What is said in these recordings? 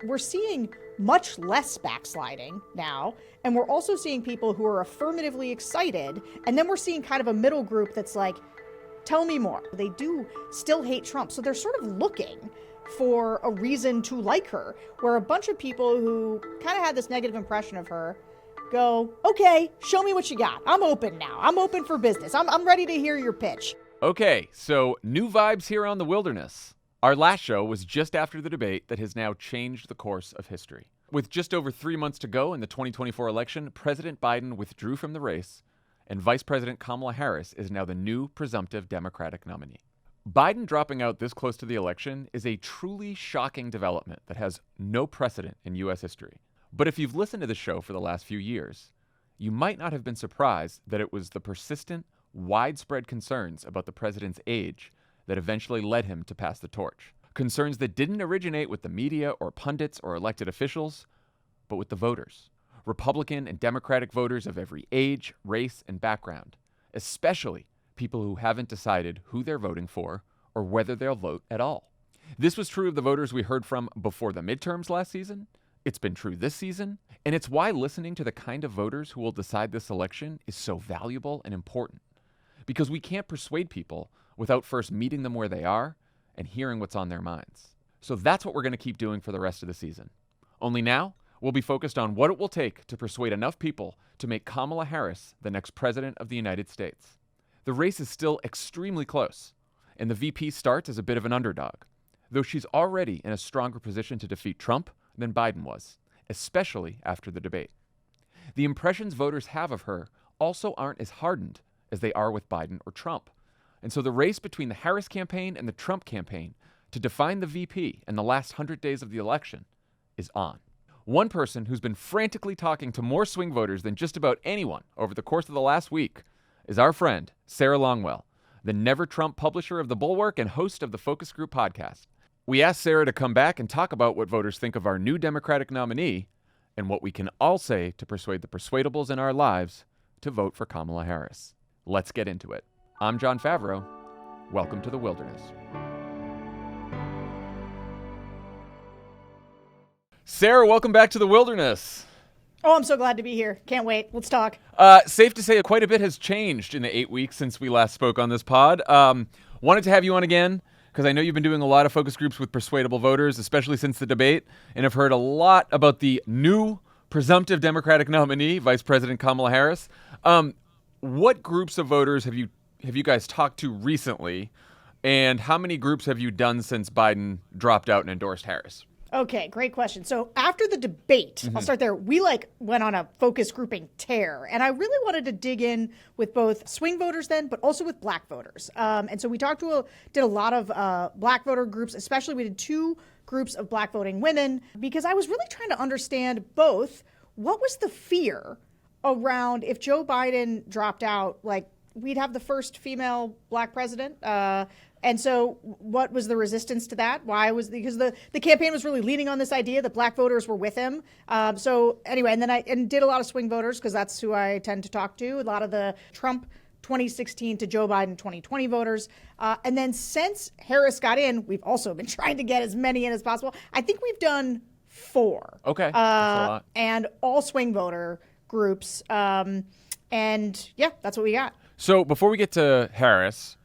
We're seeing much less backsliding now, and we're also seeing people who are affirmatively excited, and then we're seeing kind of a middle group that's like, tell me more. They do still hate Trump, so they're sort of looking for a reason to like her, where a bunch of people who kind of had this negative impression of her go, okay, show me what you got. I'm open now. I'm open for business. I'm ready to hear your pitch. Okay, so new vibes here on The Wilderness. Our last show was just after the debate that has now changed the course of history. With just over 3 months to go in the 2024 election, President Biden withdrew from the race, and Vice President Kamala Harris is now the new presumptive Democratic nominee. Biden dropping out this close to the election is a truly shocking development that has no precedent in U.S. history. But if you've listened to the show for the last few years, you might not have been surprised that it was the persistent, widespread concerns about the president's age that eventually led him to pass the torch. Concerns that didn't originate with the media or pundits or elected officials, but with the voters. Republican and Democratic voters of every age, race, and background, especially people who haven't decided who they're voting for or whether they'll vote at all. This was true of the voters we heard from before the midterms last season. It's been true this season, and it's why listening to the kind of voters who will decide this election is so valuable and important. Because we can't persuade people without first meeting them where they are and hearing what's on their minds. So that's what we're going to keep doing for the rest of the season. Only now, we'll be focused on what it will take to persuade enough people to make Kamala Harris the next president of the United States. The race is still extremely close, and the VP starts as a bit of an underdog, though she's already in a stronger position to defeat Trump than Biden was, especially after the debate. The impressions voters have of her also aren't as hardened as they are with Biden or Trump. And so the race between the Harris campaign and the Trump campaign to define the VP in the last 100 days of the election is on. One person who's been frantically talking to more swing voters than just about anyone over the course of the last week is our friend, Sarah Longwell, the Never Trump publisher of the Bulwark and host of the Focus Group podcast. We asked Sarah to come back and talk about what voters think of our new Democratic nominee and what we can all say to persuade the persuadables in our lives to vote for Kamala Harris. Let's get into it. I'm Jon Favreau. Welcome to The Wilderness. Sarah, welcome back to The Wilderness. Oh, I'm so glad to be here. Can't wait. Let's talk. Safe to say quite a bit has changed in the 8 weeks since we last spoke on this pod. Wanted to have you on again because I know you've been doing a lot of focus groups with persuadable voters, especially since the debate, and have heard a lot about the new presumptive Democratic nominee, Vice President Kamala Harris. What groups of voters have you guys talked to recently, and how many groups have you done since Biden dropped out and endorsed Harris? Okay, great question. So after the debate, I'll start there. We went on a focus grouping tear, and I really wanted to dig in with both swing voters then, but also with black voters. And so we did a lot of black voter groups, especially we did 2 groups of black voting women, because I was really trying to understand both what was the fear around if Joe Biden dropped out, we'd have the first female black president. And so what was the resistance to that? Because the campaign was really leaning on this idea that black voters were with him. So anyway, and then I did a lot of swing voters because that's who I tend to talk to. A lot of the Trump 2016 to Joe Biden 2020 voters. And then since Harris got in, we've also been trying to get as many in as possible. I think we've done 4. Okay, that's a lot. And all swing voter groups. And yeah, that's what we got. So before we get to Harris,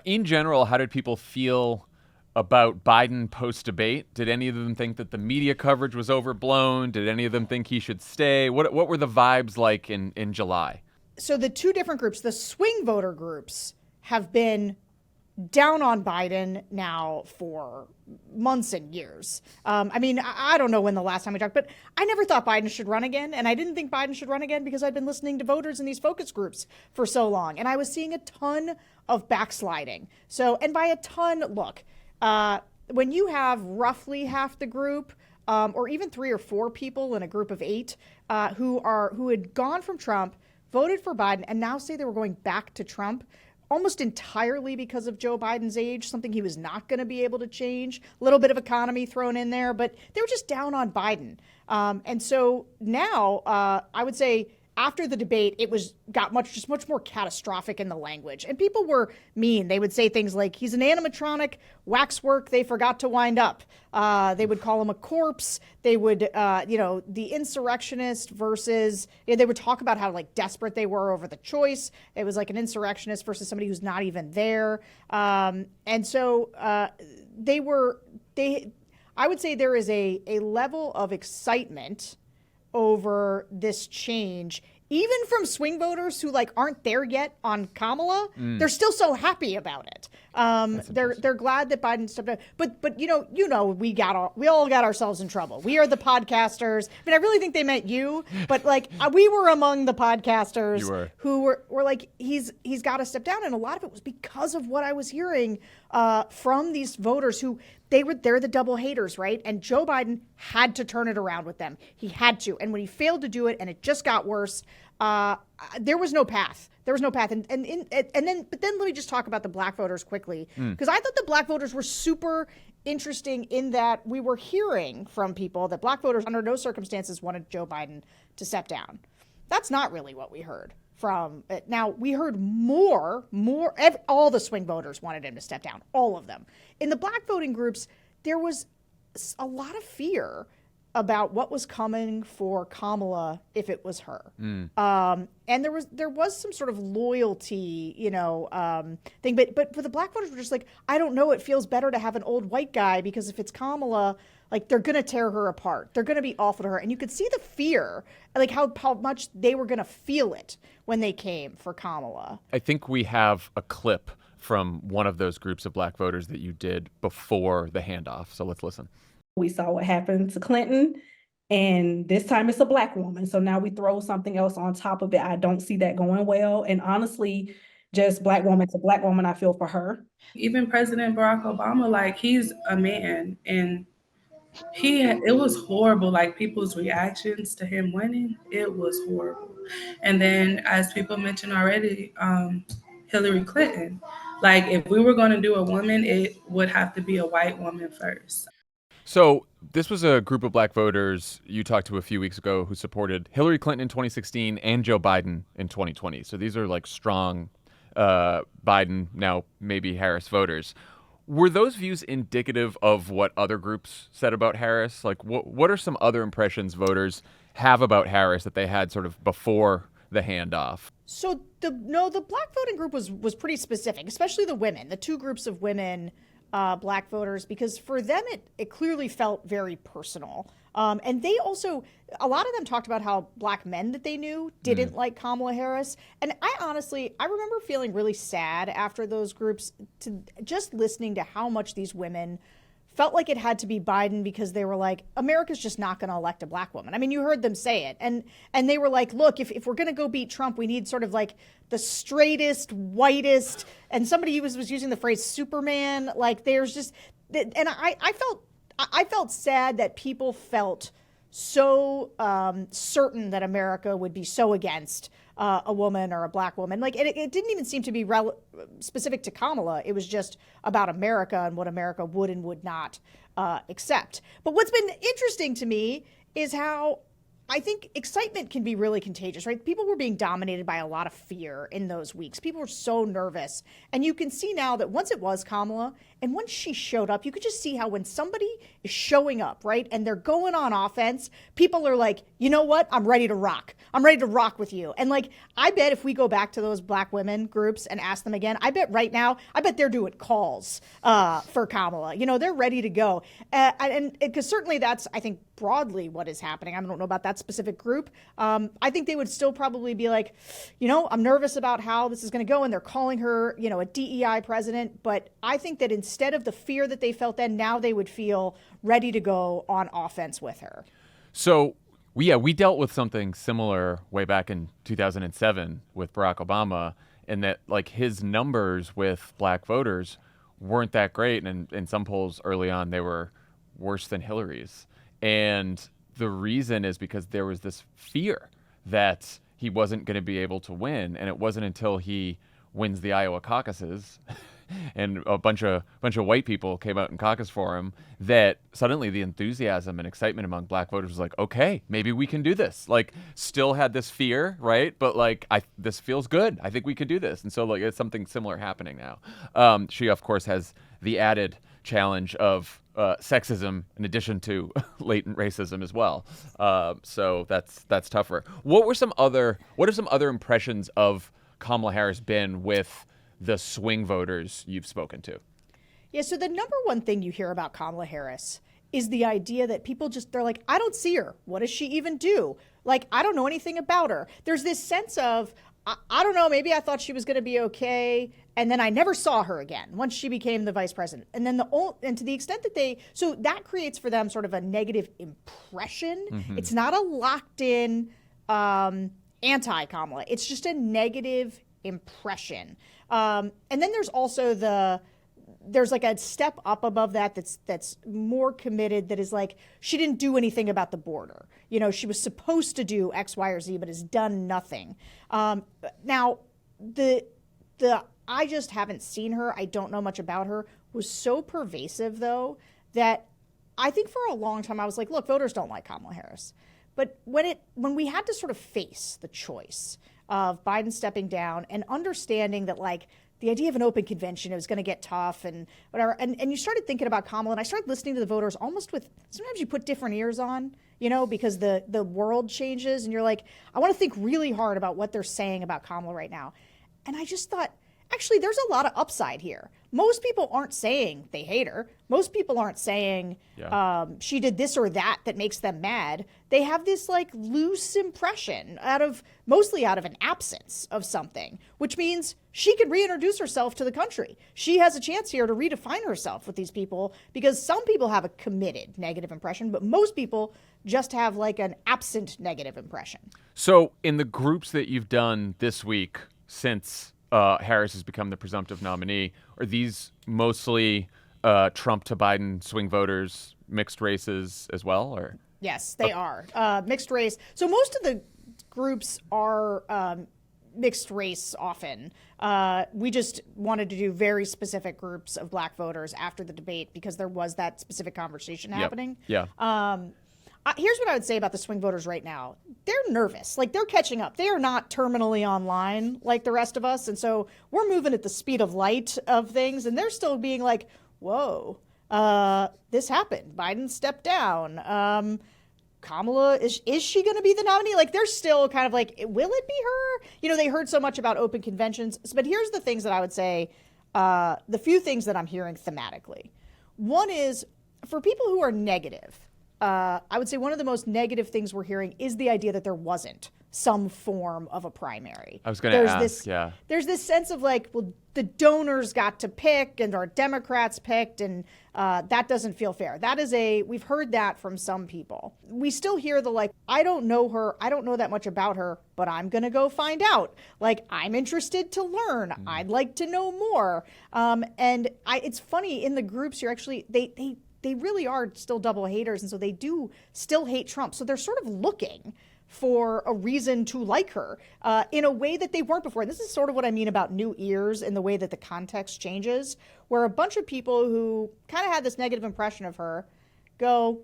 in general, how did people feel about Biden post-debate? Did any of them think that the media coverage was overblown? Did any of them think he should stay? What were the vibes like in July? So the 2 different groups, the swing voter groups, have been down on Biden now for months and years. I don't know when the last time we talked, but I never thought Biden should run again. And I didn't think Biden should run again because I'd been listening to voters in these focus groups for so long. And I was seeing a ton of backsliding. So, and by a ton, look, when you have roughly half the group, or even 3 or 4 people in a group of 8 who had gone from Trump, voted for Biden, and now say they were going back to Trump, almost entirely because of Joe Biden's age, something he was not going to be able to change. A little bit of economy thrown in there, but they were just down on Biden. And so now I would say after the debate, it got much more catastrophic in the language. And people were mean. They would say things like, he's an animatronic, waxwork they forgot to wind up. They would call him a corpse. They would, the insurrectionist versus, they would talk about how like desperate they were over the choice. It was like an insurrectionist versus somebody who's not even there. And so I would say there is a level of excitement over this change, even from swing voters who like aren't there yet on Kamala. They're still so happy about it. They're glad that Biden stepped down. But we all got ourselves in trouble. We are the podcasters. I mean, I really think they meant you, but like we were among the podcasters who were like, he's got to step down, and a lot of it was because of what I was hearing from these voters who they're the double haters, right? And Joe Biden had to turn it around with them. He had to. And when he failed to do it and it just got worse, there was no path. There was no path. But then let me just talk about the black voters quickly, because I thought the black voters were super interesting in that we were hearing from people that black voters under no circumstances wanted Joe Biden to step down. That's not really what we heard from it. Now, we heard all the swing voters wanted him to step down, all of them. In the black voting groups, there was a lot of fear about what was coming for Kamala if it was her. And there was some sort of loyalty, thing. But for the black voters, were just like, I don't know, it feels better to have an old white guy, because if it's Kamala, like they're going to tear her apart. They're going to be awful to her. And you could see the fear, like how much they were going to feel it when they came for Kamala. I think we have a clip from one of those groups of black voters that you did before the handoff. So let's listen. We saw what happened to Clinton, and this time it's a black woman. So now we throw something else on top of it. I don't see that going well. And honestly, just black woman to black woman, I feel for her. Even President Barack Obama, like, he's a man, and it was horrible. Like, people's reactions to him winning, it was horrible. And then, as people mentioned already, Hillary Clinton, like, if we were going to do a woman, it would have to be a white woman first. So this was a group of black voters you talked to a few weeks ago who supported Hillary Clinton in 2016 and Joe Biden in 2020. So these are like strong Biden, now maybe Harris voters. Were those views indicative of what other groups said about Harris? Like, what are some other impressions voters have about Harris that they had sort of before the handoff? So the black voting group was pretty specific, especially the women, the two groups of women, black voters, because for them it clearly felt very personal. And they also, a lot of them talked about how black men that they knew didn't like Kamala Harris. And I remember feeling really sad after those groups, to just listening to how much these women felt like it had to be Biden, because they were like, America's just not going to elect a black woman. I mean, you heard them say it. And they were like, look, if we're going to go beat Trump, we need sort of like the straightest, whitest, and somebody was using the phrase Superman. Like, there's just, and I felt sad that people felt so certain that America would be so against a woman or a black woman. Like, it didn't even seem to be specific to Kamala. It was just about America and what America would and would not accept. But what's been interesting to me is how I think excitement can be really contagious, right? People were being dominated by a lot of fear in those weeks. People were so nervous. And you can see now that once it was Kamala, and once she showed up, you could just see how when somebody is showing up, right, and they're going on offense, people are like, you know what? I'm ready to rock. I'm ready to rock with you. And like, I bet if we go back to those black women groups and ask them again, I bet right now, they're doing calls for Kamala. They're ready to go. And because certainly that's, I think, broadly what is happening. I don't know about that specific group. I think they would still probably be like, I'm nervous about how this is going to go. And they're calling her, a DEI president. But I think that instead of the fear that they felt then, now they would feel ready to go on offense with her. So, we dealt with something similar way back in 2007 with Barack Obama, in that like his numbers with black voters weren't that great. And in some polls early on, they were worse than Hillary's. And the reason is because there was this fear that he wasn't going to be able to win. And it wasn't until he wins the Iowa caucuses and a bunch of white people came out and caucused for him, that suddenly the enthusiasm and excitement among black voters was like, okay, maybe we can do this. Like, still had this fear, right? But like, this feels good. I think we could do this. And so like, it's something similar happening now. She of course has the added challenge of sexism in addition to latent racism as well. So that's tougher. What are some other impressions of Kamala Harris been with the swing voters you've spoken to? Yeah, so the number one thing you hear about Kamala Harris is the idea that people they're like, I don't see her. What does she even do? Like, I don't know anything about her. There's this sense of, I don't know, maybe I thought she was going to be okay, and then I never saw her again once she became the vice president. And then and to the extent that so that creates for them sort of a negative impression. Mm-hmm. It's not a locked in anti-Kamala. It's just a negative impression. And then there's also there's like a step up above that's more committed, that is like, she didn't do anything about the border. You know, she was supposed to do X, Y, or Z, but has done nothing. Now, I just haven't seen her. I don't know much about her. Was so pervasive, though, that I think for a long time I was like, look, voters don't like Kamala Harris. But when we had to sort of face the choice of Biden stepping down and understanding that, like, the idea of an open convention, it was going to get tough and whatever. And you started thinking about Kamala, and I started listening to the voters almost with, sometimes you put different ears on, you know, because the world changes, and you're like, I want to think really hard about what they're saying about Kamala right now. And I just thought, actually, there's a lot of upside here. Most people aren't saying they hate her. Most people aren't saying she did this or that makes them mad. They have this like loose impression mostly out of an absence of something, which means she could reintroduce herself to the country. She has a chance here to redefine herself with these people, because some people have a committed negative impression, but most people just have like an absent negative impression. So in the groups that you've done this week since Harris has become the presumptive nominee, are these mostly Trump to Biden swing voters, mixed races as well, or? Yes, they are mixed race. So most of the groups are mixed race often. We just wanted to do very specific groups of black voters after the debate because there was that specific conversation happening. Yeah. Here's what I would say about the swing voters right now. They're nervous. Like, they're catching up. They are not terminally online like the rest of us. And so we're moving at the speed of light of things. And they're still being like, whoa, this happened. Biden stepped down. Kamala, is she going to be the nominee? Like, they're still kind of like, will it be her? You know, they heard so much about open conventions. But here's the things that I would say, the few things that I'm hearing thematically. One is, for people who are negative, I would say one of the most negative things we're hearing is the idea that there wasn't some form of a primary. I was going to ask, yeah. There's this sense of like, well, the donors got to pick and our Democrats picked, and that doesn't feel fair. We've heard that from some people. We still hear the like, I don't know her, I don't know that much about her, but I'm going to go find out. Like, I'm interested to learn. I'd like to know more. It's funny, in the groups, you're actually, they really are still double haters, and so they do still hate Trump. So they're sort of looking for a reason to like her in a way that they weren't before. And this is sort of what I mean about new ears and the way that the context changes, where a bunch of people who kind of had this negative impression of her go,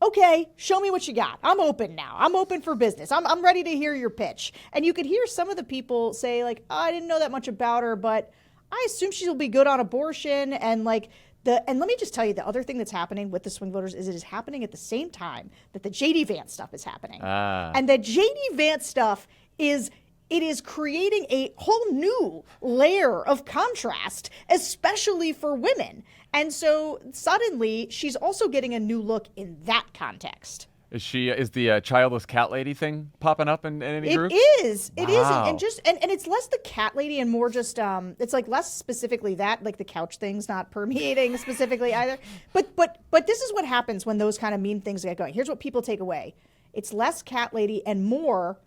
okay, show me what you got. I'm open now. I'm open for business. I'm ready to hear your pitch. And you could hear some of the people say like, oh, I didn't know that much about her, but I assume she'll be good on abortion. And like, and let me just tell you, the other thing that's happening with the swing voters is it is happening at the same time that the J.D. Vance stuff is happening. And the J.D. Vance stuff is creating a whole new layer of contrast, especially for women. And so suddenly she's also getting a new look in that context. Is the childless cat lady thing popping up in any groups? It is. Wow. And it's less the cat lady and more just it's like less specifically that, like the couch thing's not permeating specifically either. But this is what happens when those kind of mean things get going. Here's what people take away. It's less cat lady and more,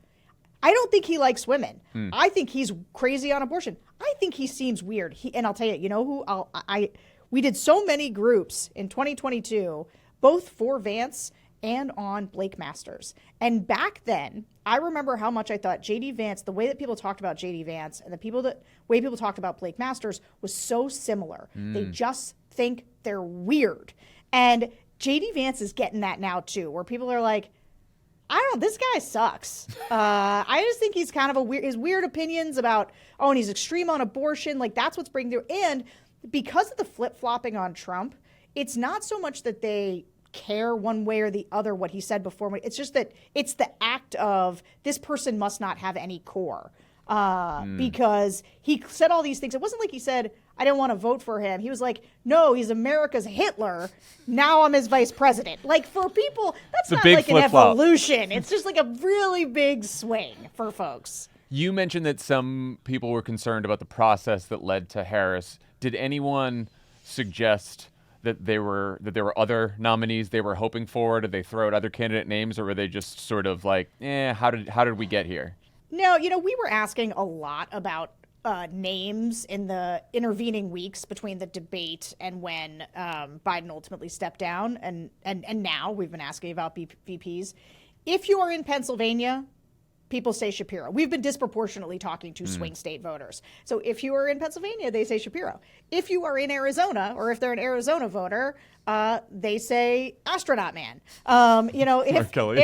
I don't think he likes women. I think he's crazy on abortion. I think he seems weird. And I'll tell you, you know who we did so many groups in 2022, both for Vance and on Blake Masters. And back then, I remember how much I thought J.D. Vance, the way that people talked about J.D. Vance and way people talked about Blake Masters was so similar. They just think they're weird. And J.D. Vance is getting that now too, where people are like, this guy sucks. I just think he's kind of his weird opinions about, and he's extreme on abortion. Like, that's what's bringing through. And because of the flip-flopping on Trump, it's not so much that they care one way or the other what he said before. It's just that it's the act of this person must not have any core because he said all these things. It wasn't like he said, I didn't want to vote for him. He was like, no, he's America's Hitler. Now I'm his vice president. Like, for people, that's not like an evolution. It's just like a really big swing for folks. You mentioned that some people were concerned about the process that led to Harris. Did anyone suggest that there were other nominees they were hoping for? Did they throw out other candidate names, or were they just sort of like, how did we get here? No, we were asking a lot about names in the intervening weeks between the debate and when Biden ultimately stepped down, and now we've been asking about VPs. If you are in Pennsylvania, people say Shapiro. We've been disproportionately talking to swing state voters. So if you are in Pennsylvania, they say Shapiro. If you are in Arizona, or if they're an Arizona voter, they say astronaut man. If Kelly.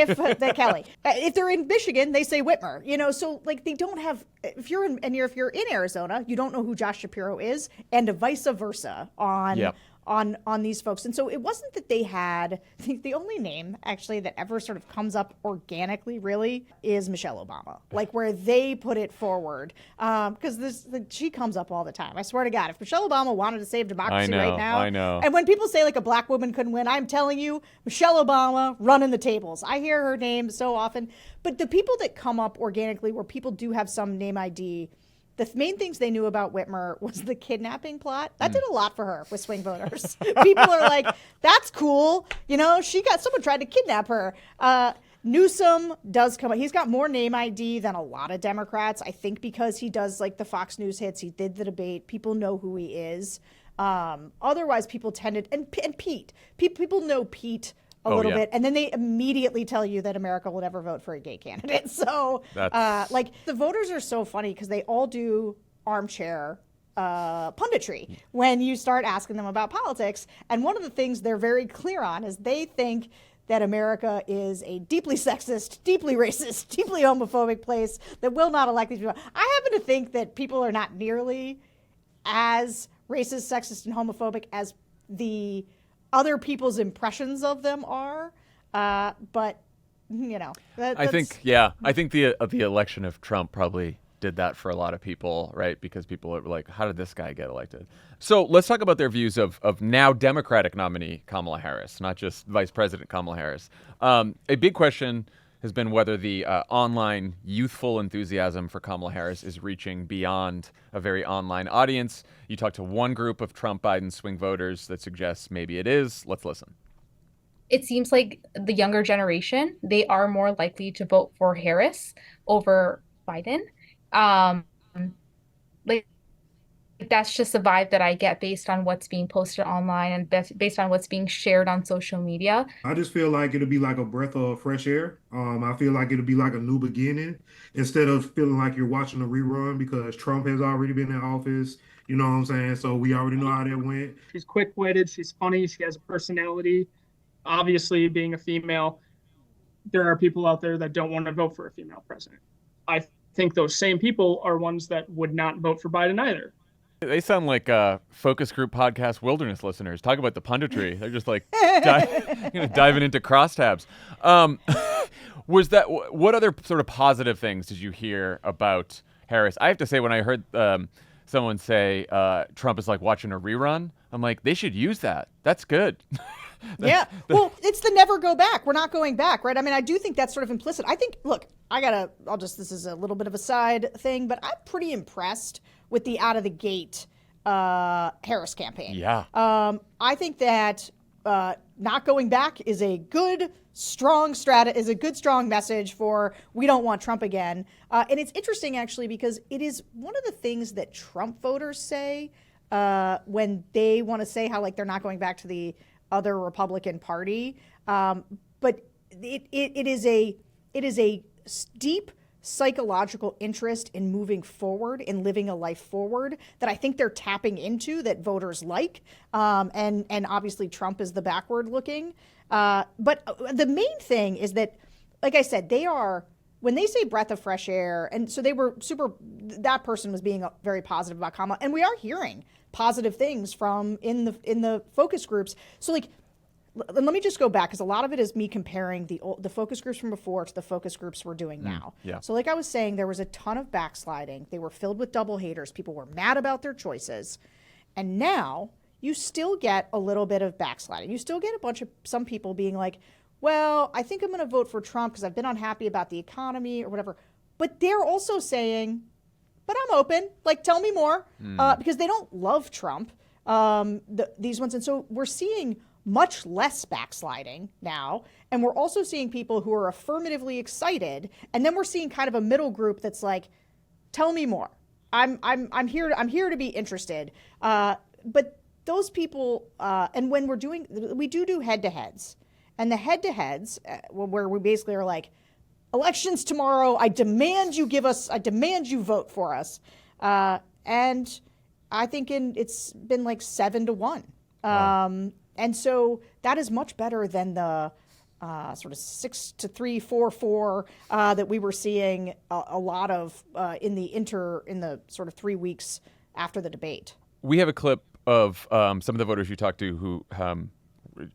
If they're in Michigan, they say Whitmer. So like they don't have. If you're in Arizona, you don't know who Josh Shapiro is, and vice versa on these folks. And so it wasn't that they had the only name actually that ever sort of comes up organically really is Michelle Obama, like where they put it forward. Because she comes up all the time. I swear to God, if Michelle Obama wanted to save democracy right now. I know. And when people say like a black woman couldn't win, I'm telling you, Michelle Obama running the tables. I hear her name so often. But the people that come up organically where people do have some name ID, the main things they knew about Whitmer was the kidnapping plot. That did a lot for her with swing voters. People are like, that's cool. Someone tried to kidnap her. Newsom does come up. He's got more name ID than a lot of Democrats, I think, because he does like the Fox News hits. He did the debate. People know who he is. Otherwise, people tended, and Pete. People know Pete a little bit, and then they immediately tell you that America will never vote for a gay candidate. So, the voters are so funny because they all do armchair punditry when you start asking them about politics. And one of the things they're very clear on is they think that America is a deeply sexist, deeply racist, deeply homophobic place that will not elect these people. I happen to think that people are not nearly as racist, sexist, and homophobic as the other people's impressions of them are, but I think the election of Trump probably did that for a lot of people, right? Because people are like, how did this guy get elected? So let's talk about their views of now Democratic nominee Kamala Harris, not just Vice President Kamala Harris. A big question has been whether the online youthful enthusiasm for Kamala Harris is reaching beyond a very online audience. You talked to one group of Trump-Biden swing voters that suggests maybe it is. Let's listen. It seems like the younger generation, they are more likely to vote for Harris over Biden. That's just the vibe that I get based on what's being posted online and based on what's being shared on social media. I just feel like it'll be like a breath of fresh air. I feel like it'll be like a new beginning instead of feeling like you're watching a rerun because Trump has already been in office. You know what I'm saying? So we already know how that went. She's quick-witted. She's funny. She has a personality. Obviously, being a female, there are people out there that don't want to vote for a female president. I think those same people are ones that would not vote for Biden either. They sound like focus group podcast wilderness listeners. Talk about the punditry. They're just like diving into crosstabs. What other sort of positive things did you hear about Harris? I have to say, when I heard someone say Trump is like watching a rerun, I'm like, they should use that. That's good. Yeah. Well, it's the never go back. We're not going back, right? I mean, I do think that's sort of implicit. I think, look, this is a little bit of a side thing, but I'm pretty impressed with the out of the gate Harris campaign. Yeah. I think that not going back is a good, strong message for we don't want Trump again. And it's interesting, actually, because it is one of the things that Trump voters say when they want to say how like they're not going back to the other Republican Party. But it is a deep psychological interest in moving forward, in living a life forward that I think they're tapping into, that voters like. And obviously Trump is the backward looking. But the main thing is that, like I said, when they say breath of fresh air, and so they were that person was being very positive about Kamala, and we are hearing positive things from in the focus groups. So like, let me just go back, because a lot of it is me comparing the focus groups from before to the focus groups we're doing now. Yeah. So like I was saying, there was a ton of backsliding. They were filled with double haters. People were mad about their choices. And now you still get a little bit of backsliding. You still get some people being like, well, I think I'm going to vote for Trump because I've been unhappy about the economy or whatever. But they're also saying, but I'm open. Like, tell me more. Because they don't love Trump, these ones. And so we're seeing much less backsliding now. And we're also seeing people who are affirmatively excited. And then we're seeing kind of a middle group that's like, tell me more. I'm here to be interested. But those people, and when we do head-to-heads. And the head-to-heads, where we basically are like, elections tomorrow, I demand you vote for us. And I think it's been like 7-1. Wow. And so that is much better than the sort of 6-3, 4-4 that we were seeing a lot of in the sort of 3 weeks after the debate. We have a clip of some of the voters you talked to who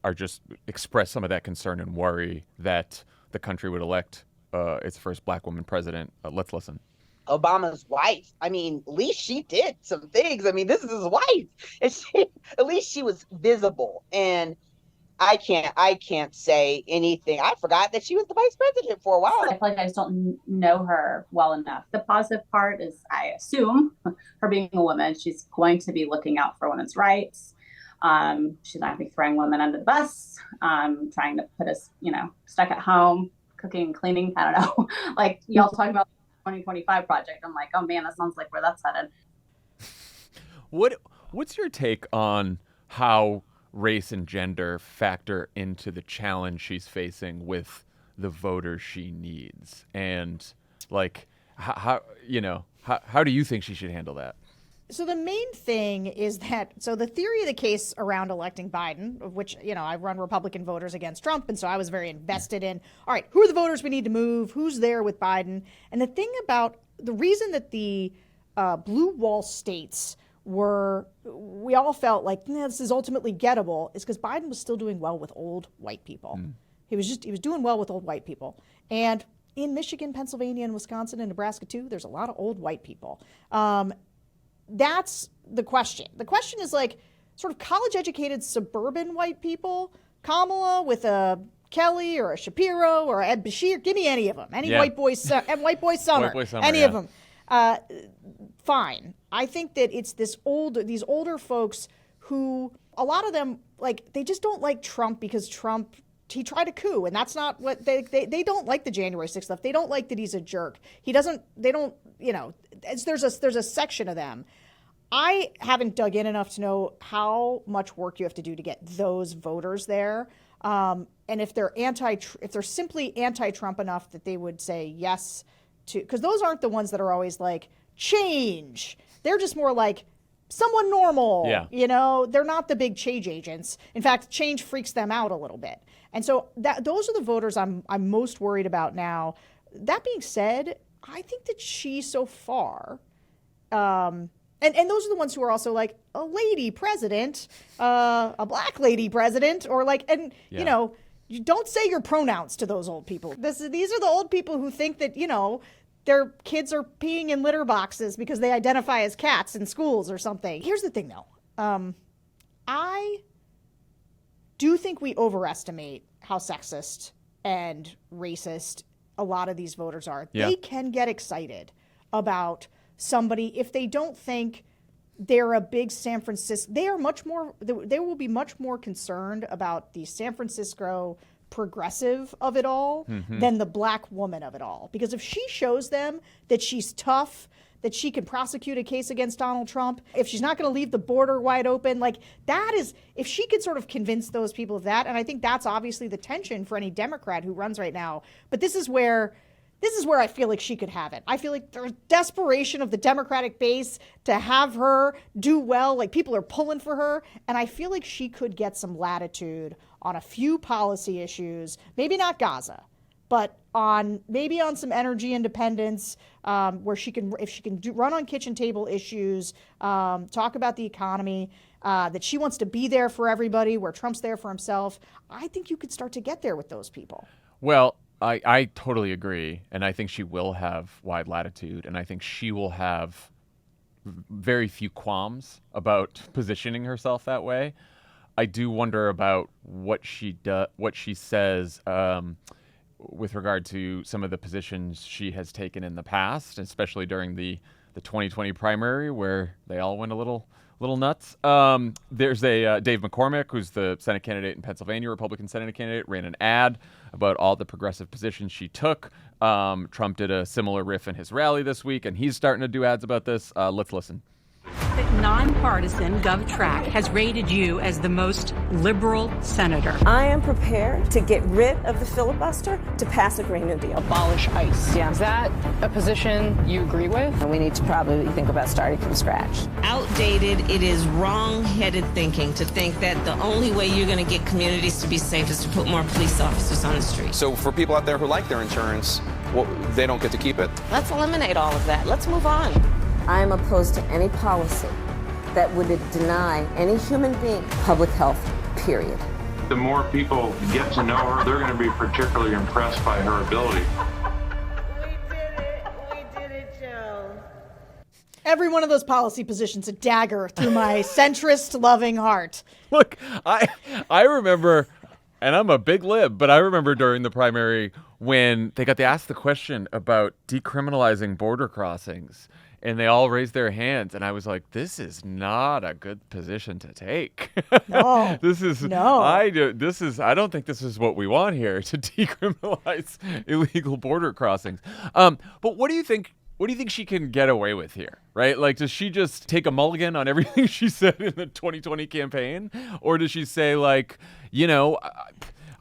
are just express some of that concern and worry that the country would elect its first black woman president. Let's listen. Obama's wife. I mean, at least she did some things. I mean, this is his wife. And at least she was visible. And I can't say anything. I forgot that she was the vice president for a while. I feel like I just don't know her well enough. The positive part is, I assume, her being a woman, she's going to be looking out for women's rights. She's not going to be throwing women under the bus, trying to put us, stuck at home, cooking and cleaning. I don't know. Like, y'all talking about 2025 project. I'm like, oh man, that sounds like where that's headed. What's your take on how race and gender factor into the challenge she's facing with the voters she needs? And like, how do you think she should handle that? So the main thing is so the theory of the case around electing Biden, of which, I run Republican voters against Trump. And so I was very invested in, all right, who are the voters we need to move? Who's there with Biden? And the thing about the reason that the blue wall states we all felt like, this is ultimately gettable, is because Biden was still doing well with old white people. He was doing well with old white people. And in Michigan, Pennsylvania, and Wisconsin, and Nebraska too, there's a lot of old white people. That's the question. The question is like sort of college-educated suburban white people, Kamala with a Kelly or a Shapiro or a Ed Bashir. Give me any of them. Any white boy summer. White boy summer, any of them. Fine. I think that it's these older folks who, a lot of them, like, they just don't like Trump because he tried a coup, and that's not what they don't like the January 6th stuff. They don't like that he's a jerk. There's a section of them. I haven't dug in enough to know how much work you have to do to get those voters there. And if they're simply anti-Trump enough that they would say yes to, because those aren't the ones that are always like change. They're just more like someone normal. Yeah. They're not the big change agents. In fact, change freaks them out a little bit. And so those are the voters I'm most worried about now. That being said, I think that she so far, and those are the ones who are also like a lady president, a black lady president, or like, and you don't say your pronouns to those old people. These are the old people who think that, their kids are peeing in litter boxes because they identify as cats in schools or something. Here's the thing though. I do think we overestimate how sexist and racist a lot of these voters are. Yeah. They can get excited about somebody if they don't think they're a big San Francisco. They will be much more concerned about the San Francisco progressive of it all than the black woman of it all. Because if she shows them that she's tough, that she can prosecute a case against Donald Trump, if she's not going to leave the border wide open, like that is, if she could sort of convince those people of that, and I think that's obviously the tension for any Democrat who runs right now. But this is where I feel like she could have it. I feel like there's desperation of the Democratic base to have her do well. Like people are pulling for her. And I feel like she could get some latitude on a few policy issues, maybe not Gaza, but maybe on some energy independence, where if she can run on kitchen table issues, talk about the economy, that she wants to be there for everybody, where Trump's there for himself. I think you could start to get there with those people. Well, I totally agree, and I think she will have wide latitude, and I think she will have very few qualms about positioning herself that way. I do wonder about what she says with regard to some of the positions she has taken in the past, especially during the 2020 primary, where they all went a little nuts. There's Dave McCormick, who's the Senate candidate in Pennsylvania, Republican Senate candidate, ran an ad about all the progressive positions she took. Trump did a similar riff in his rally this week, and he's starting to do ads about this. Let's listen. Nonpartisan GovTrack has rated you as the most liberal senator. I am prepared to get rid of the filibuster to pass a Green New Deal. Abolish ICE. Yeah. Is that a position you agree with? And we need to probably think about starting from scratch. Outdated, it is wrong-headed thinking to think that the only way you're going to get communities to be safe is to put more police officers on the street. So for people out there who like their insurance, well, they don't get to keep it. Let's eliminate all of that. Let's move on. I am opposed to any policy that would deny any human being public health, period. The more people get to know her, they're going to be particularly impressed by her ability. We did it, Joe. Every one of those policy positions, a dagger through my centrist loving heart. Look, I remember, and I'm a big lib, but I remember during the primary when they got to ask the question about decriminalizing border crossings. And they all raised their hands, and I was like, "This is not a good position to take." No, no. I don't think this is what we want here, to decriminalize illegal border crossings. But what do you think? What do you think she can get away with here? Right? Like, does she just take a mulligan on everything she said in the 2020 campaign, or does she say, like,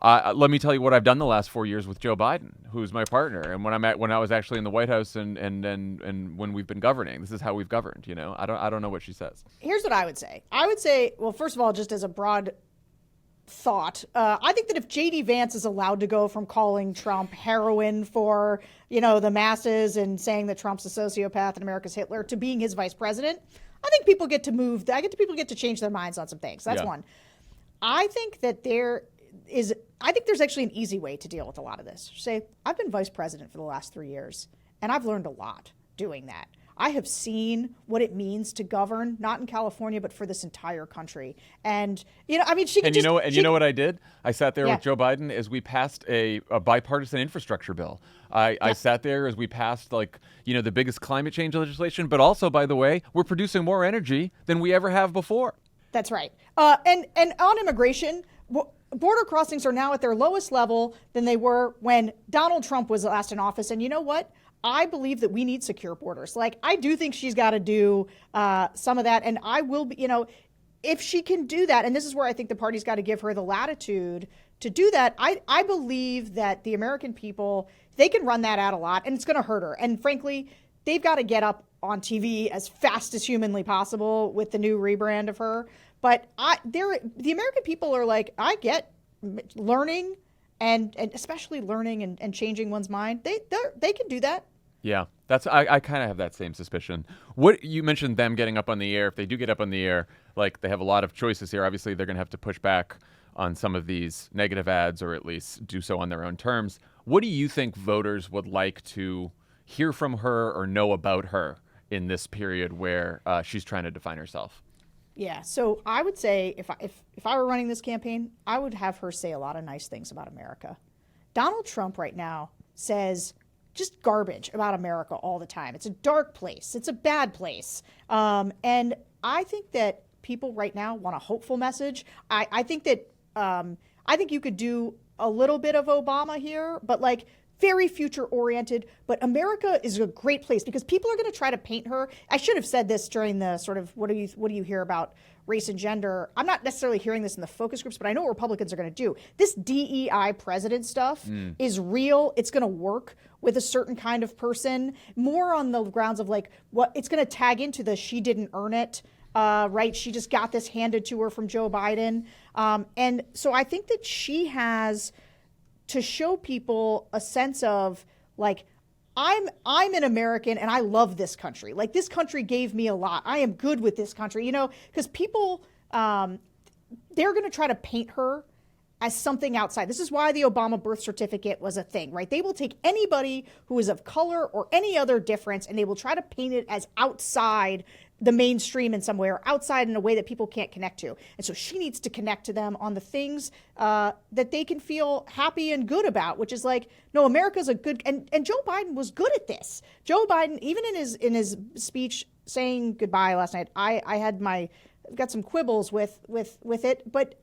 let me tell you what I've done the last 4 years with Joe Biden, who's my partner, and when I was actually in the White House and when we've been governing, this is how we've governed. I don't know what she says. Here's what I would say. I would say, well, first of all, just as a broad thought, I think that if J.D. Vance is allowed to go from calling Trump heroin for the masses and saying that Trump's a sociopath and America's Hitler to being his vice president, I think people get to move. People get to change their minds on some things. That's one. I think that I think there's actually an easy way to deal with a lot of this. Say, I've been vice president for the last 3 years, and I've learned a lot doing that. I have seen what it means to govern, not in California, but for this entire country. And, she can you know what I did? I sat there with Joe Biden as we passed a bipartisan infrastructure bill. I sat there as we passed, the biggest climate change legislation. But also, by the way, we're producing more energy than we ever have before. That's right. And on immigration, border crossings are now at their lowest level than they were when Donald Trump was last in office. And you know what? I believe that we need secure borders. I do think she's got to do some of that. And I will be, if she can do that, and this is where I think the party's got to give her the latitude to do that. I believe that the American people, they can run that out a lot, and it's going to hurt her. And frankly, they've got to get up on TV as fast as humanly possible with the new rebrand of her. But the American people are like, I get learning and especially learning and changing one's mind. They can do that. Yeah, I kind of have that same suspicion. What you mentioned them getting up on the air. If they do get up on the air, they have a lot of choices here. Obviously, they're going to have to push back on some of these negative ads, or at least do so on their own terms. What do you think voters would like to hear from her or know about her in this period where she's trying to define herself? Yeah, so I would say if I were running this campaign, I would have her say a lot of nice things about America. Donald Trump right now says just garbage about America all the time. It's a dark place. It's a bad place. And I think that people right now want a hopeful message. I think you could do a little bit of Obama here, but like very future oriented. But America is a great place because people are going to try to paint her. I should have said this during the sort of what do you hear about race and gender. I'm not necessarily hearing this in the focus groups, but I know what Republicans are going to do. This DEI president stuff is real. It's going to work with a certain kind of person, more on the grounds of like what it's going to tag into the she didn't earn it. Right? She just got this handed to her from Joe Biden. And so I think that she has to show people a sense of like, I'm an American and I love this country. Like this country gave me a lot. I am good with this country, because people, they're going to try to paint her as something outside. This is why the Obama birth certificate was a thing, right? They will take anybody who is of color or any other difference and they will try to paint it as outside the mainstream in some way or outside in a way that people can't connect to. And so she needs to connect to them on the things that they can feel happy and good about, which is like, no, America's a good, and Joe Biden was good at this. Joe Biden, even in his speech saying goodbye last night, I got some quibbles with it, but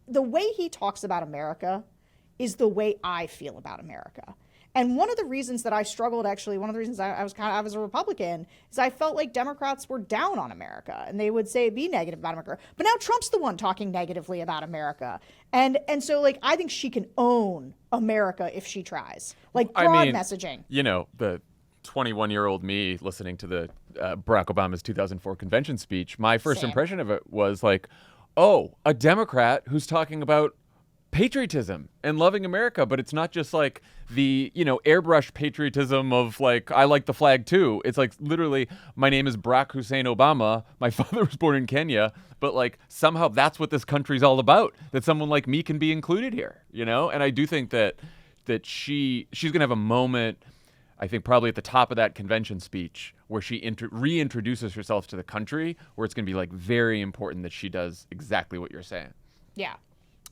the way he talks about America is the way I feel about America. And one of the reasons that I struggled, actually, one of the reasons I was a Republican, is I felt like Democrats were down on America and they would be negative about America. But now Trump's the one talking negatively about America. And so like I think she can own America if she tries. Like broad messaging. The 21-year-old me listening to the Barack Obama's 2004 convention speech, my first impression of it was like, oh, a Democrat who's talking about patriotism and loving America, but it's not just like the, airbrush patriotism of like, I like the flag too. It's like literally, my name is Barack Hussein Obama. My father was born in Kenya, but like somehow that's what this country's all about, that someone like me can be included here, And I do think that she's going to have a moment, I think probably at the top of that convention speech where she reintroduces herself to the country, where it's going to be like very important that she does exactly what you're saying. Yeah.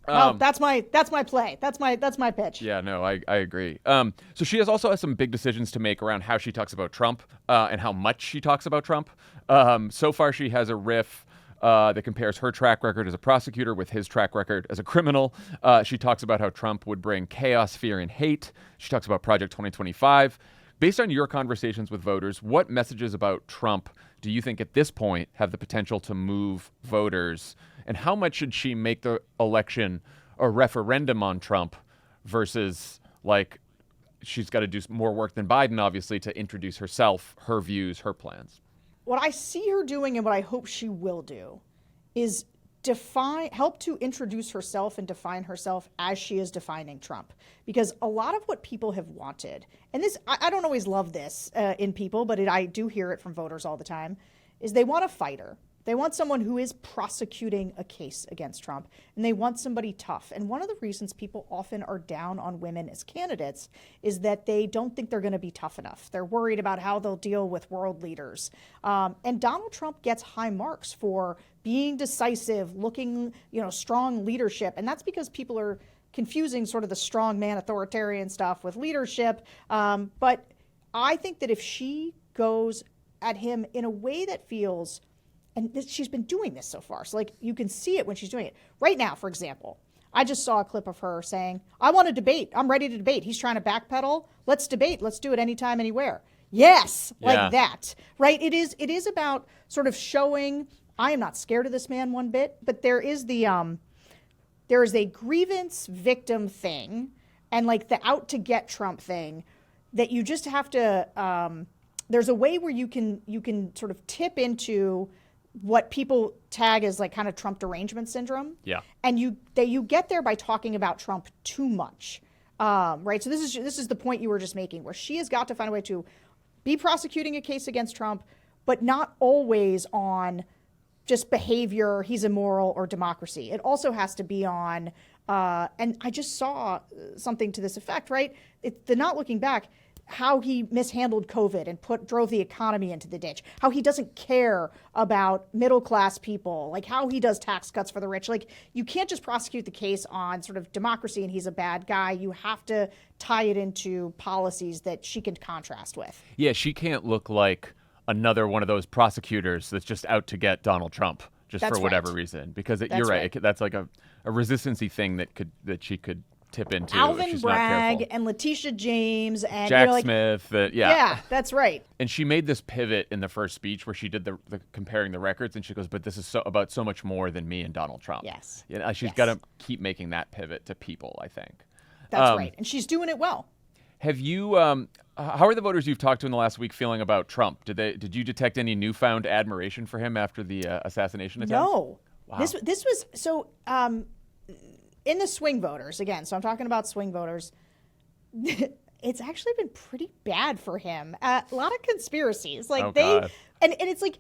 Well, that's my play. That's my pitch. Yeah, no, I agree. So she also has some big decisions to make around how she talks about Trump and how much she talks about Trump. So far, she has a riff that compares her track record as a prosecutor with his track record as a criminal. She talks about how Trump would bring chaos, fear, and hate. She talks about Project 2025. Based on your conversations with voters, what messages about Trump do you think at this point have the potential to move voters? And how much should she make the election a referendum on Trump versus like she's got to do more work than Biden, obviously, to introduce herself, her views, her plans? What I see her doing and what I hope she will do is help to introduce herself and define herself as she is defining Trump. Because a lot of what people have wanted, and this, I don't always love this in people, but I do hear it from voters all the time, is they want a fighter. They want someone who is prosecuting a case against Trump, and they want somebody tough. And one of the reasons people often are down on women as candidates is that they don't think they're going to be tough enough. They're worried about how they'll deal with world leaders. And Donald Trump gets high marks for being decisive, looking, strong leadership. And that's because people are confusing sort of the strongman authoritarian stuff with leadership. But I think that if she goes at him in a way that feels, and she's been doing this so far, so like you can see it when she's doing it. Right now, for example, I just saw a clip of her saying, I want to debate. I'm ready to debate. He's trying to backpedal. Let's debate. Let's do it anytime, anywhere. Yes, like that, right? It is about sort of showing, I am not scared of this man one bit, but there is a grievance victim thing and like the out to get Trump thing that you just have to, there's a way where you can sort of tip into what people tag as like kind of Trump derangement syndrome. Yeah. And you get there by talking about Trump too much. Right. So this is the point you were just making, where she has got to find a way to be prosecuting a case against Trump, but not always on just behavior, he's immoral, or democracy. It also has to be on, and I just saw something to this effect, right? The not looking back, how he mishandled COVID and drove the economy into the ditch, how he doesn't care about middle-class people, like how he does tax cuts for the rich. Like, you can't just prosecute the case on sort of democracy and he's a bad guy. You have to tie it into policies that she can contrast with. Yeah, she can't look like another one of those prosecutors that's just out to get Donald Trump just for whatever reason. Because you're right. That's like a resistancy thing that she could tip into if Alvin she's Bragg not careful. and Letitia James and Jack Smith. Yeah, that's right. And she made this pivot in the first speech where she did the comparing the records, and she goes, "But this is about so much more than me and Donald Trump." Yes. She's got to keep making that pivot to people, I think. That's right, and she's doing it well. Have you? How are the voters you've talked to in the last week feeling about Trump? Did you detect any newfound admiration for him after the assassination attempt? No. Wow. This was so. In the swing voters again, so I'm talking about swing voters. It's actually been pretty bad for him. A lot of conspiracies, like God. and it's like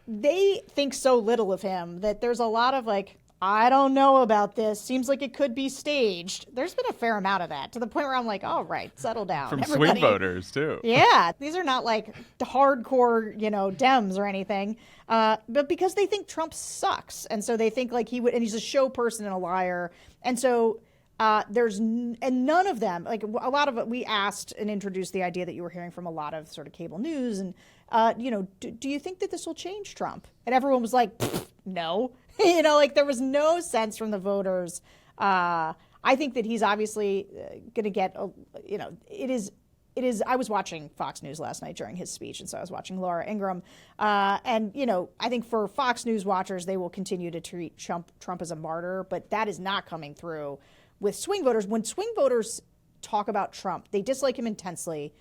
they think so little of him that there's a lot of like, I don't know about this. Seems like it could be staged. There's been a fair amount of that to the point where I'm like, all right, settle down. From everybody. swing voters too. Yeah, these are not like hardcore, Dems or anything, but because they think Trump sucks, and so they think like he would, and he's a show person and a liar, and so and none of them, like a lot of it, we asked and introduced the idea that you were hearing from a lot of sort of cable news, and do you think that this will change Trump? And everyone was like, no. Like there was no sense from the voters. I think that he's obviously going to get, it is. I was watching Fox News last night during his speech, and so I was watching Laura Ingraham. And I think for Fox News watchers, they will continue to treat Trump as a martyr, but that is not coming through with swing voters. When swing voters talk about Trump, they dislike him intensely.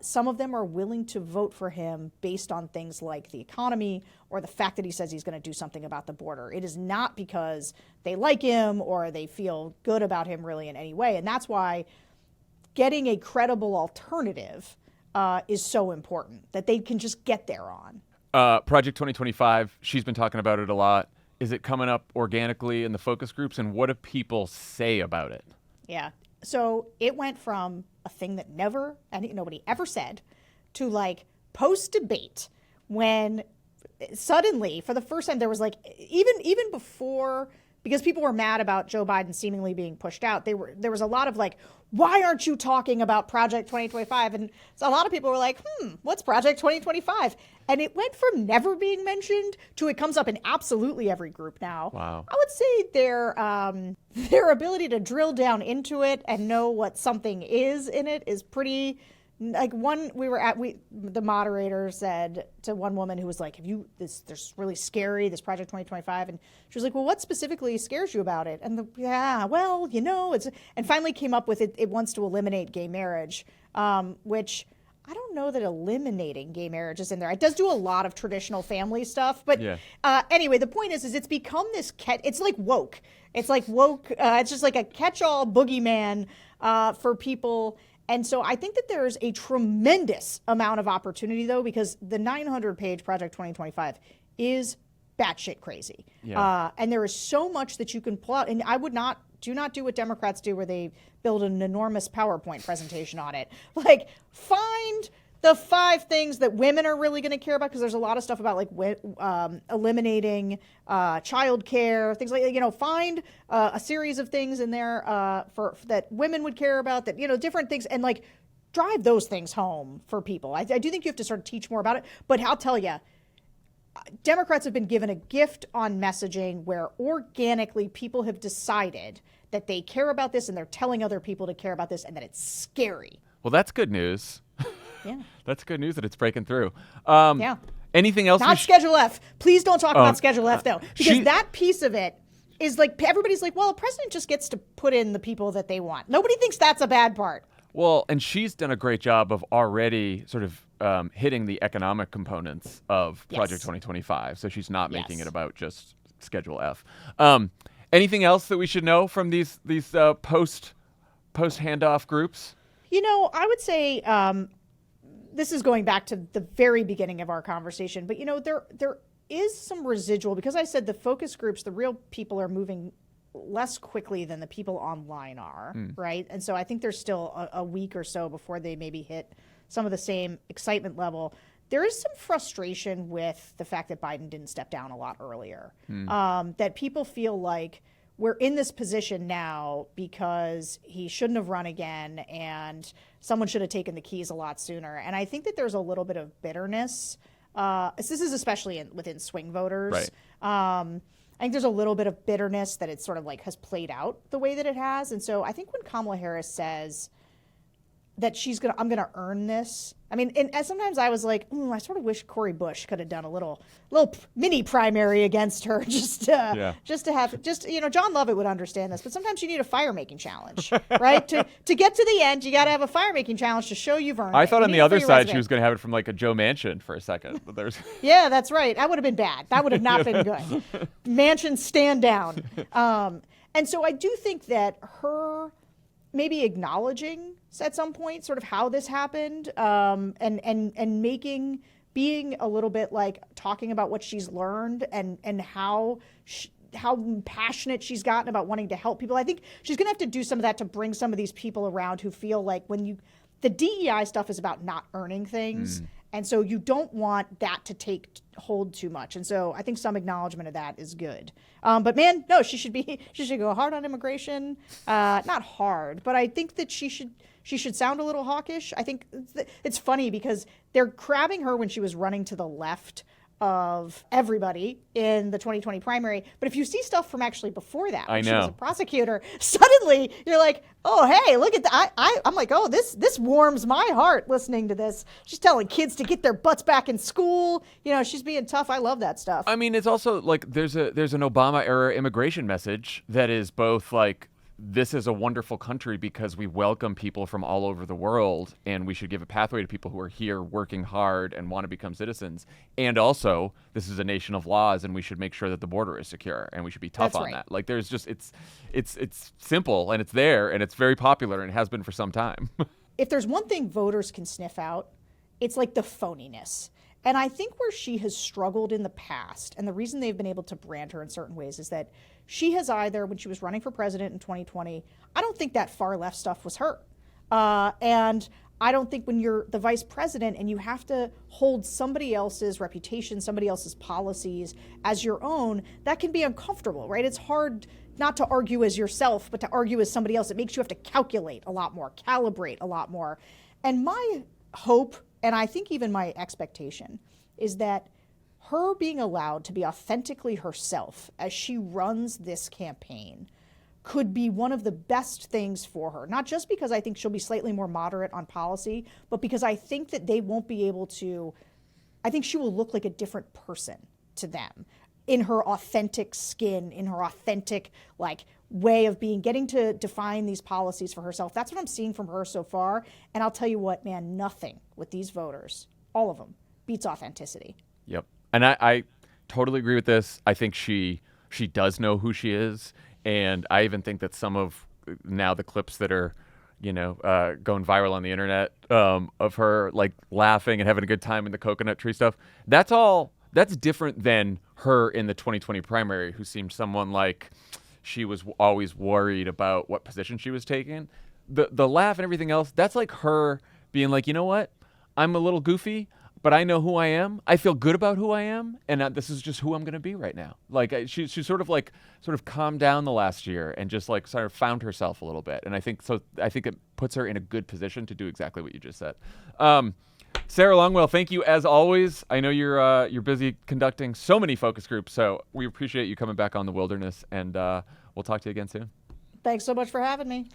Some of them are willing to vote for him based on things like the economy or the fact that he says he's going to do something about the border. It is not because they like him or they feel good about him really in any way. And that's why getting a credible alternative is so important, that they can just get there on. Project 2025, she's been talking about it a lot. Is it coming up organically in the focus groups, and what do people say about it? Yeah. So it went from a thing that nobody ever said to like post-debate when suddenly for the first time there was like even before, because people were mad about Joe Biden seemingly being pushed out, there was a lot of like, why aren't you talking about Project 2025? And so a lot of people were like, what's Project 2025? And it went from never being mentioned to it comes up in absolutely every group now. Wow. I would say their ability to drill down into it and know what something is in it is pretty. Like the moderator said to one woman who was like, this really scary, this Project 2025. And she was like, well, what specifically scares you about it? And and finally came up with it wants to eliminate gay marriage, which I don't know that eliminating gay marriage is in there. It does do a lot of traditional family stuff. But anyway, the point is it's become this, it's like woke. It's like woke. It's just like a catch-all boogeyman for people. And so I think that there's a tremendous amount of opportunity, though, because the 900-page Project 2025 is batshit crazy. Yeah. And there is so much that you can pull out. And I do not do what Democrats do where they build an enormous PowerPoint presentation on it. Like, find the 5 things that women are really going to care about, because there's a lot of stuff about like eliminating childcare, things like find a series of things in there for that women would care about, that different things, and like drive those things home for people. I do think you have to sort of teach more about it, but I'll tell you, Democrats have been given a gift on messaging where organically people have decided that they care about this and they're telling other people to care about this and that it's scary. Well, that's good news. Yeah. That's good news that it's breaking through. Yeah. Anything else? Not Schedule F. Please don't talk about Schedule F, though, because that piece of it is like, everybody's like, well, the president just gets to put in the people that they want. Nobody thinks that's a bad part. Well, and she's done a great job of already sort of hitting the economic components of Project 2025. So she's not making it about just Schedule F. Anything else that we should know from these post handoff groups? I would say this is going back to the very beginning of our conversation, but there is some residual, because I said the focus groups, the real people are moving less quickly than the people online are, right? And so I think there's still a week or so before they maybe hit some of the same excitement level. There is some frustration with the fact that Biden didn't step down a lot earlier, that people feel like we're in this position now because he shouldn't have run again and someone should have taken the keys a lot sooner. And I think that there's a little bit of bitterness. This is especially within swing voters. Right. I think there's a little bit of bitterness that it sort of like has played out the way that it has. And so I think when Kamala Harris says that I'm gonna earn this. I mean, and sometimes I was like, I sort of wish Cori Bush could have done a little mini primary against her, just to have Jon Lovett would understand this. But sometimes you need a fire making challenge, right? to get to the end, you got to have a fire making challenge to show you've earned. I thought it. on the other side she was going to have it from like a Joe Manchin for a second. But there's yeah, that's right. That would have been bad. That would have not been good. Manchin, stand down. And so I do think that her maybe acknowledging at some point sort of how this happened, and being a little bit like talking about what she's learned and how passionate she's gotten about wanting to help people. I think she's going to have to do some of that to bring some of these people around who feel like the DEI stuff is about not earning things. And so you don't want that to take hold too much. And so I think some acknowledgement of that is good. But man, no, she should go hard on immigration. Not hard, but I think that she should sound a little hawkish. I think it's funny because they're crabbing her when she was running to the left of everybody in the 2020 primary. But if you see stuff from actually before that, when she was a prosecutor, suddenly you're like, oh, hey, look at that. I'm like, oh, this warms my heart listening to this. She's telling kids to get their butts back in school. She's being tough. I love that stuff. I mean, it's also like there's an Obama era immigration message that is both like, this is a wonderful country because we welcome people from all over the world, and we should give a pathway to people who are here working hard and want to become citizens. And also, this is a nation of laws, and we should make sure that the border is secure, and we should be tough on that. Like, there's just it's simple, and it's there, and it's very popular, and it has been for some time. If there's one thing voters can sniff out, it's like the phoniness. And I think where she has struggled in the past, and the reason they've been able to brand her in certain ways, is that she has either, when she was running for president in 2020, I don't think that far left stuff was her. And I don't think when you're the vice president and you have to hold somebody else's reputation, somebody else's policies as your own, that can be uncomfortable, right? It's hard not to argue as yourself, but to argue as somebody else. It makes you have to calculate a lot more, calibrate a lot more. And my hope, and I think even my expectation, is that her being allowed to be authentically herself as she runs this campaign could be one of the best things for her. Not just because I think she'll be slightly more moderate on policy, but because I think that they won't be able to, I think she will look like a different person to them in her authentic skin, in her authentic way of being, getting to define these policies for herself. That's what I'm seeing from her so far. And I'll tell you what, man, nothing with these voters, all of them, beats authenticity. Yep. And I totally agree with this. I think she does know who she is. And I even think that some of now the clips that are, going viral on the internet of her like laughing and having a good time in the coconut tree stuff, that's different than her in the 2020 primary, who seemed someone like she was always worried about what position she was taking. The laugh and everything else, that's like her being like, you know what? I'm a little goofy, but I know who I am. I feel good about who I am, and this is just who I'm going to be right now. Like she sort of calmed down the last year and just like sort of found herself a little bit. And I think it puts her in a good position to do exactly what you just said. Sarah Longwell, thank you as always. I know you're busy conducting so many focus groups, so we appreciate you coming back on The Wilderness, and we'll talk to you again soon. Thanks so much for having me.